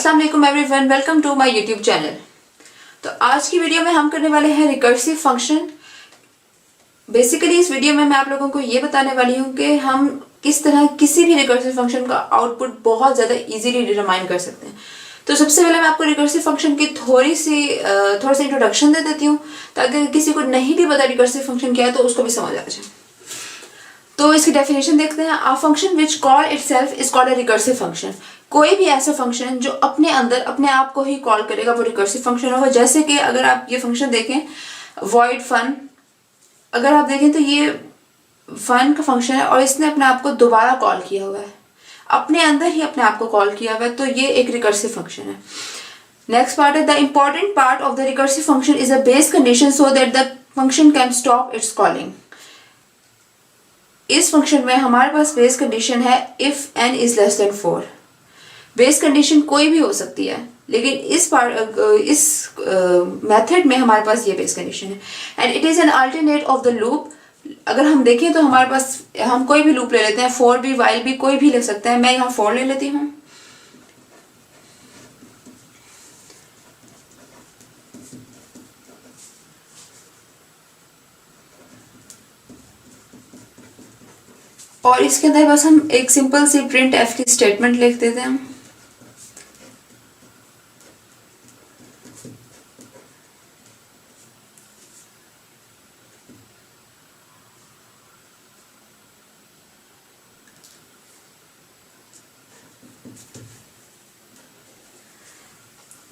अस्सलाम वालेकुम everyone, welcome to my YouTube channel. तो आज की वीडियो में हम करने वाले हैं रिकर्सिव फंक्शन। बेसिकली इस वीडियो में मैं आप लोगों को ये बताने वाली हूँ कि हम किस तरह किसी भी रिकर्सिव फंक्शन का आउटपुट बहुत ज़्यादा इजीली डिटरमाइन कर सकते हैं। तो सबसे पहले मैं आपको रिकर्सिव फंक्शन की थोड़ा सा इंट्रोडक्शन दे देती हूँ, ताकि किसी को नहीं भी पता रिकर्सिव फंक्शन क्या है तो उसको भी समझ आ जाए। तो इसकी डेफिनेशन देखते हैं। A function which call itself is called a recursive function. कोई भी ऐसा फंक्शन जो अपने अंदर अपने आप को ही कॉल करेगा वो रिकर्सिव फंक्शन होगा। जैसे कि अगर आप ये फंक्शन देखें वॉइड फन, अगर आप देखें तो ये फन का फंक्शन है और इसने अपने आप को दोबारा कॉल किया हुआ है, अपने अंदर ही अपने आप को कॉल किया हुआ है, तो ये एक रिकर्सिव फंक्शन है। नेक्स्ट पार्ट है the important part of the recursive function is a base condition so that the function can stop it's calling. इस फंक्शन में हमारे पास बेस कंडीशन है if n is less than 4। Base condition कोई भी हो सकती है, लेकिन इस मेथड में हमारे पास ये बेस कंडीशन है and it is an alternate of the loop. अगर हम देखें तो हमारे पास हम कोई भी लूप ले लेते हैं, फॉर भी वाइल भी कोई भी ले सकते हैं। मैं यहाँ फॉर ले लेती हूँ। और इसके अंदर बस हम एक सिंपल सी प्रिंट एफ की स्टेटमेंट लिख देते हैं।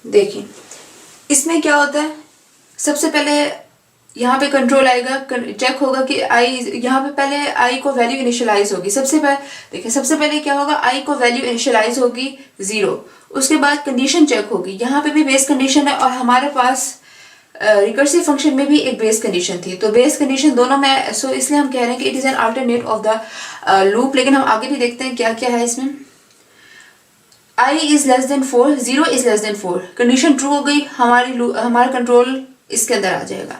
देखिए इसमें क्या होता है, सबसे पहले यहाँ पे कंट्रोल आएगा, चेक होगा कि आई, यहाँ पे पहले आई को वैल्यू इनिशियलाइज होगी। सबसे पहले क्या होगा, आई को वैल्यू इनिशियलाइज होगी 0। उसके बाद कंडीशन चेक होगी। यहाँ पे भी बेस कंडीशन है और हमारे पास रिकर्सिव फंक्शन में भी एक बेस कंडीशन थी, तो बेस कंडीशन दोनों में, सो इसलिए हम कह रहे हैं कि it is an alternate of the loop. लेकिन हम आगे भी देखते हैं क्या क्या है इसमें। I is less than 4, 0 is less than 4, condition true हो गई, हमारा कंट्रोल इसके अंदर आ जाएगा।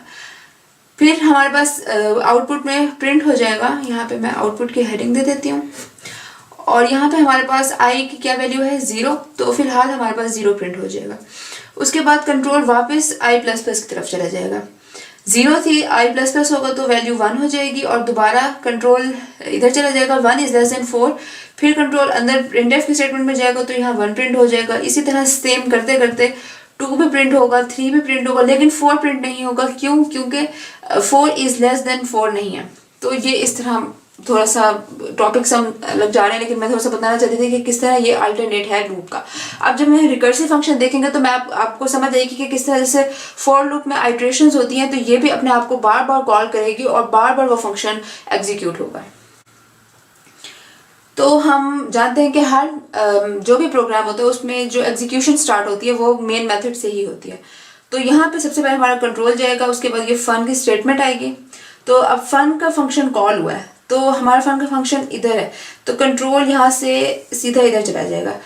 फिर हमारे पास आउटपुट में प्रिंट हो जाएगा। यहाँ पे मैं आउटपुट की हेडिंग दे देती हूँ और यहाँ पे हमारे पास आई की क्या वैल्यू है 0, तो फिलहाल हमारे पास 0 प्रिंट हो जाएगा। उसके बाद कंट्रोल वापस आई प्लस प्लस की तरफ चला जाएगा। 0 थी, आई प्लस प्लस होगा तो वैल्यू 1 हो जाएगी और दोबारा कंट्रोल इधर चला जाएगा, 1 इज लेस देन 4। फिर कंट्रोल अंदर प्रिंटफ की स्टेटमेंट में जाएगा तो यहाँ 1 प्रिंट हो जाएगा। इसी तरह सेम करते करते 2 भी प्रिंट होगा, 3 भी प्रिंट होगा, लेकिन 4 प्रिंट नहीं होगा। क्यों? क्योंकि 4 इज लेस देन 4 नहीं है। तो ये इस तरह थोड़ा सा टॉपिक से हम लग जा रहे हैं, लेकिन मैं थोड़ा सा बताना चाहती थी कि किस तरह ये अल्टरनेट है लूप का। अब जब मैं रिकर्सिव फंक्शन देखेंगे तो मैं आपको समझ आएगी कि किस तरह जैसे फॉर लूप में आइटरेशंस होती हैं, तो ये भी अपने आप को बार बार कॉल करेगी और बार बार वो फंक्शन एग्जीक्यूट होगा। तो हम जानते हैं कि हर जो भी प्रोग्राम होता है उसमें जो एग्जीक्यूशन स्टार्ट होती है वो मेन मेथड से ही होती है। तो यहाँ पे सबसे पहले हमारा कंट्रोल जाएगा, उसके बाद ये फन की स्टेटमेंट आएगी। तो अब फन का फंक्शन कॉल हुआ है तो हमारा फन का फंक्शन इधर है, तो कंट्रोल यहाँ से सीधा इधर चला जाएगा।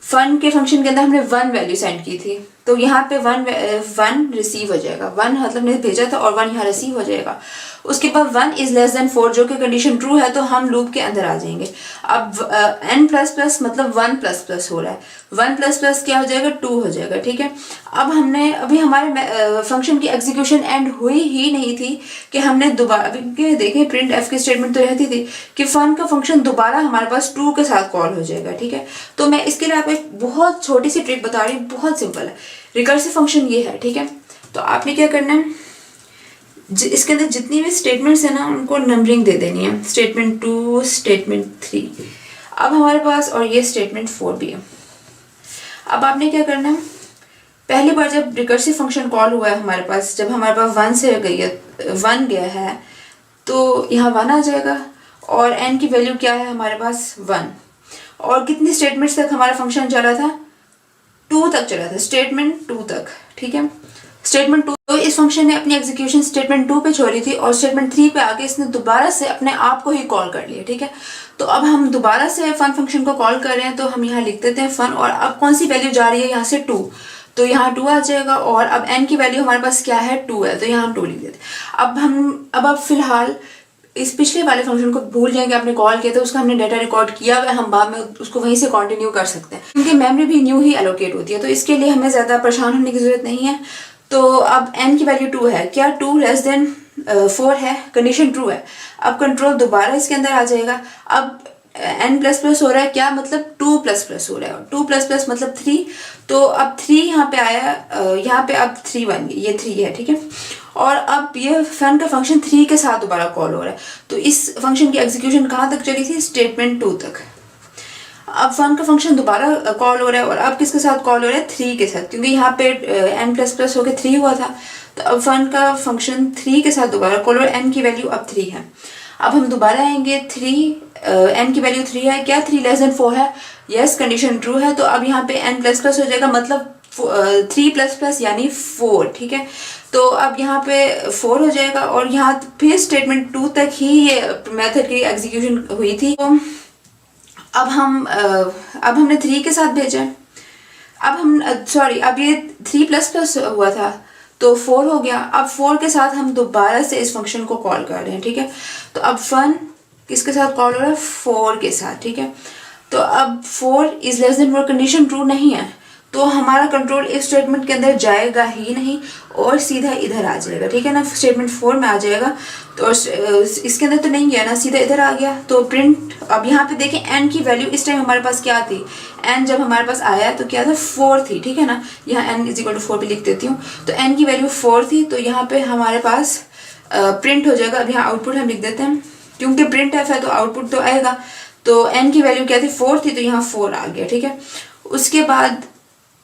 फन के फंक्शन के अंदर हमने 1 वैल्यू सेंड की थी, तो यहाँ पे 1 रिसीव हो जाएगा। 1 मतलब ने भेजा था और 1 यहाँ रिसीव हो जाएगा। उसके बाद 1 इज लेस देन 4 जो कि कंडीशन ट्रू है, तो हम लूप के अंदर आ जाएंगे। अब n प्लस प्लस मतलब 1 प्लस प्लस हो रहा है, 1 प्लस प्लस क्या हो जाएगा, 2 हो जाएगा। ठीक है, अब हमने अभी हमारे फंक्शन की एग्जीक्यूशन एंड हुई ही नहीं थी कि हमने दोबारा, देखें प्रिंट एफ की स्टेटमेंट तो रहती थी कि फन का फंक्शन दोबारा हमारे पास 2 के साथ कॉल हो जाएगा। ठीक है, तो मैं इसके लिए आपको एक बहुत छोटी सी ट्रिक बता रही हूँ, बहुत सिंपल है। रिकर्सिव फंक्शन ये है, ठीक है। तो आपने क्या करना है, इसके अंदर जितनी भी स्टेटमेंट्स है ना उनको नंबरिंग दे देनी है, स्टेटमेंट 2, स्टेटमेंट 3। अब हमारे पास और ये स्टेटमेंट 4 भी है। अब आपने क्या करना है, पहली बार जब रिकर्सिव फंक्शन कॉल हुआ है हमारे पास, जब हमारे पास 1 गया है तो यहाँ 1 आ जाएगा और n की वैल्यू क्या है हमारे पास 1। और कितनी स्टेटमेंट्स तक हमारा फंक्शन चला था, 2 तक चला था, स्टेटमेंट 2 तक। ठीक है, स्टेटमेंट 2 तो इस फंक्शन ने अपनी एग्जीक्यूशन स्टेटमेंट 2 पे छोड़ी थी और स्टेटमेंट 3 पे आके इसने दोबारा से अपने आप को ही कॉल कर लिया। ठीक है, तो अब हम दोबारा से फन फंक्शन को कॉल कर रहे हैं, तो हम यहाँ लिख देते हैं फन, और अब कौन सी वैल्यू जा रही है यहाँ से 2, तो यहाँ 2 आ जाएगा। और अब n की वैल्यू हमारे पास क्या है, 2 है, तो यहाँ हम 2 लिख देते हैं। अब फिलहाल इस पिछले वाले फंक्शन को भूल जाएंगे, आपने कॉल किया था, उसका हमने डाटा रिकॉर्ड किया हुआ है, हम बाद में उसको वहीं से कंटिन्यू कर सकते हैं, क्योंकि मेमोरी भी न्यू ही एलोकेट होती है, तो इसके लिए हमें ज़्यादा परेशान होने की ज़रूरत नहीं है। तो अब n की वैल्यू 2 है, क्या 2 लेस देन 4 है, कंडीशन ट्रू है। अब कंट्रोल दोबारा इसके अंदर आ जाएगा। अब n प्लस प्लस हो रहा है, क्या मतलब 2 प्लस प्लस हो रहा है, 2 प्लस प्लस मतलब 3, तो अब 3 यहाँ पे आया, यहाँ पे अब 3 बन गई, ये 3 है, ठीक है। और अब ये फन का फंक्शन 3 के साथ दोबारा कॉल हो रहा है, तो इस फंक्शन की एग्जीक्यूशन कहाँ तक चली थी, स्टेटमेंट 2 तक। अब फन का फंक्शन दोबारा कॉल हो रहा है, और अब किसके साथ कॉल हो रहा है, 3 के साथ, क्योंकि यहाँ पे n प्लस प्लस होकर 3 हुआ था, तो अब फन का फंक्शन 3 के साथ दोबारा कॉल हो रहा है, n की वैल्यू अब 3 है। अब हम दोबारा आएंगे, 3 n की वैल्यू 3 है, क्या 3 लेस देन 4 है, यस कंडीशन ट्रू है, तो अब यहाँ पे n प्लस प्लस हो जाएगा, मतलब 3 प्लस प्लस यानी 4, ठीक है। तो अब यहाँ पे 4 हो जाएगा, और यहाँ फिर स्टेटमेंट 2 तक ही ये मेथड की एग्जीक्यूशन हुई थी। तो अब हमने 3 के साथ भेजा है, अब हम सॉरी, अब ये 3 प्लस प्लस हुआ था तो 4 हो गया, अब 4 के साथ हम दोबारा से इस फंक्शन को कॉल कर रहे हैं, ठीक है। तो अब फन किसके साथ कॉल हो रहा है, 4 के साथ, ठीक है। तो अब 4 is less than 4 condition true नहीं है, तो हमारा कंट्रोल इस स्टेटमेंट के अंदर जाएगा ही नहीं और सीधा इधर आ जाएगा, ठीक है ना, स्टेटमेंट 4 में आ जाएगा। तो इसके अंदर तो नहीं गया ना, सीधा इधर आ गया, तो प्रिंट। अब यहाँ पे देखें n की वैल्यू इस टाइम हमारे पास क्या थी, n जब हमारे पास आया तो क्या था, 4 थी, ठीक है ना। यहाँ n इज इक्वल टू 4 पे लिख देती हूँ, तो n की वैल्यू 4 थी, तो यहाँ पे हमारे पास प्रिंट हो जाएगा। अब यहाँ आउटपुट हम लिख देते हैं, क्योंकि प्रिंट एफ है तो आउटपुट तो आएगा। तो n की वैल्यू क्या थी, 4 थी, तो यहाँ 4 आ गया, ठीक है। उसके बाद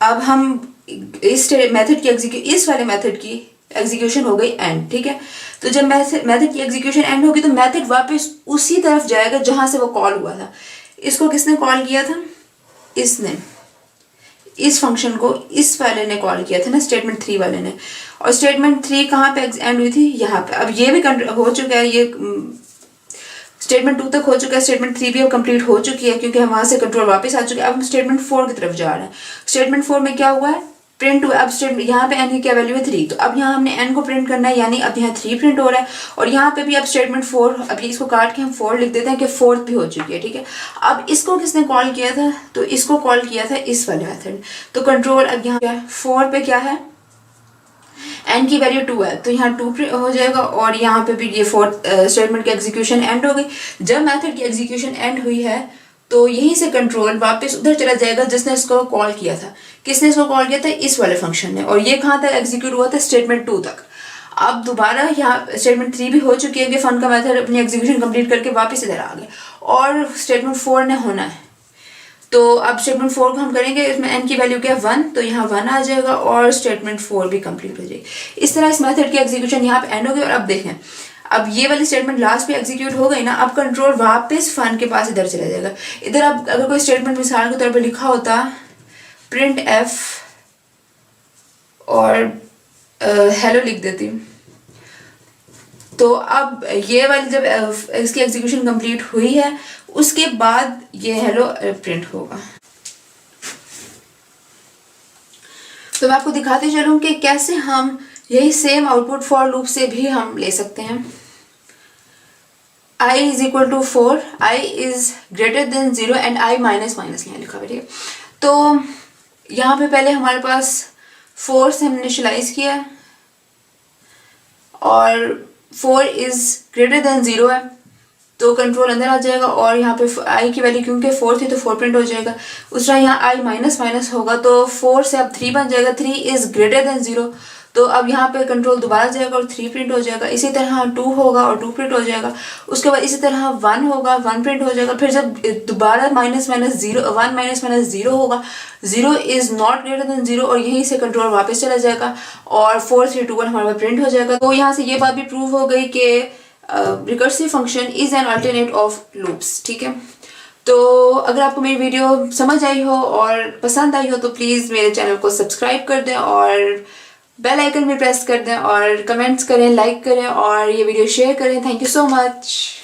अब हम इस मेथड की इस वाले मेथड की एग्जीक्यूशन हो गई एंड, ठीक है। तो जब मेथड की एग्जीक्यूशन एंड होगी तो मेथड वापस उसी तरफ जाएगा जहां से वो कॉल हुआ था। इसको किसने कॉल किया था, इसने, इस फंक्शन को इस वाले ने कॉल किया था ना, स्टेटमेंट 3 वाले ने। और स्टेटमेंट 3 कहाँ पे एंड हुई थी, यहाँ पे। अब ये भी हो चुका है, ये स्टेटमेंट 2 तक हो चुका है, स्टेटमेंट 3 भी अब कंप्लीट हो चुकी है, क्योंकि हम वहां से कंट्रोल वापस आ चुके हैं। अब हम स्टेटमेंट 4 की तरफ जा रहे हैं। स्टेटमेंट 4 में क्या हुआ है, प्रिंट हुआ। अब स्टेटमेंट यहाँ पे n की क्या वैल्यू है, 3, तो अब यहाँ हमने n को प्रिंट करना है, यानी अब यहाँ 3 प्रिंट हो रहा है। और यहाँ पे भी अब स्टेटमेंट 4, अभी इसको काट के हम 4 लिख देते हैं कि 4 भी हो चुकी है, ठीक है। अब इसको किसने कॉल किया था, तो इसको कॉल किया था इस वाले मेथड। तो कंट्रोल अब यहाँ 4 पे क्या है, n की वैल्यू 2 है, तो यहाँ 2 हो जाएगा, और यहाँ पे भी ये 4 स्टेटमेंट की एग्जीक्यूशन एंड हो गई। जब मेथड की एग्जीक्यूशन एंड हुई है तो यहीं से कंट्रोल वापस उधर चला जाएगा जिसने इसको कॉल किया था। किसने इसको कॉल किया था, इस वाले फंक्शन ने, और ये कहाँ तक एग्जीक्यूट हुआ था, स्टेटमेंट 2 तक। अब दोबारा यहाँ स्टेटमेंट 3 भी हो चुकी है कि फन का मेथड अपनी एग्जीक्यूशन कंप्लीट करके वापस इधर आ गए, और स्टेटमेंट 4 ने होना है। तो अब स्टेटमेंट 4 को हम करेंगे, इसमें n की वैल्यू क्या है, 1, तो यहाँ 1 आ जाएगा, और स्टेटमेंट 4 भी कंप्लीट हो जाएगी। इस तरह इस मेथड की एग्जीक्यूशन यहाँ पे एंड हो गई। और अब देखें, अब ये वाली स्टेटमेंट लास्ट पे एग्जीक्यूट हो गई ना, अब कंट्रोल वापस फन के पास इधर चला जाएगा। इधर अब अगर कोई स्टेटमेंट मिसाल के तौर पर लिखा होता प्रिंट एफ और हेलो लिख देती हूँ, तो अब ये वाली जब इसकी एग्जीक्यूशन कंप्लीट हुई है उसके बाद ये हेलो प्रिंट होगा। तो मैं आपको दिखाते चलूँ कि कैसे हम यही सेम आउटपुट फॉर लूप से भी हम ले सकते हैं। i is equal to 4, i is greater than 0 and i minus minus यहाँ लिखा हुआ है, ठीक है। तो यहाँ पे पहले हमारे पास 4 से हमने इनिशियलाइज किया, और 4 इज ग्रेटर देन 0 है, तो कंट्रोल अंदर आ जाएगा, और यहाँ पे i की वैल्यू क्योंकि 4 थी तो 4 प्रिंट हो जाएगा। उस तरह यहाँ i माइनस माइनस होगा, तो 4 से अब 3 बन जाएगा, 3 इज ग्रेटर देन 0, तो अब यहाँ पे कंट्रोल दोबारा जाएगा और 3 प्रिंट हो जाएगा। इसी तरह 2 होगा और 2 प्रिंट हो जाएगा। उसके बाद इसी तरह 1 होगा, 1 प्रिंट हो जाएगा। फिर जब दोबारा माइनस माइनस 0, 1 माइनस माइनस 0 होगा, 0 इज नॉट ग्रेटर देन 0, और यहीं से कंट्रोल वापस चला जाएगा, और 4 3 2 1 हमारे पास प्रिंट हो जाएगा। तो यहाँ से ये बात भी प्रूव हो गई कि recursive function is an alternate of loops, ठीक है। तो अगर आपको मेरी वीडियो समझ आई हो और पसंद आई हो तो प्लीज़ मेरे चैनल को सब्सक्राइब कर दें, और बेल आइकन भी प्रेस कर दें, और कमेंट्स करें, लाइक करें, और ये वीडियो शेयर करें। Thank you so much.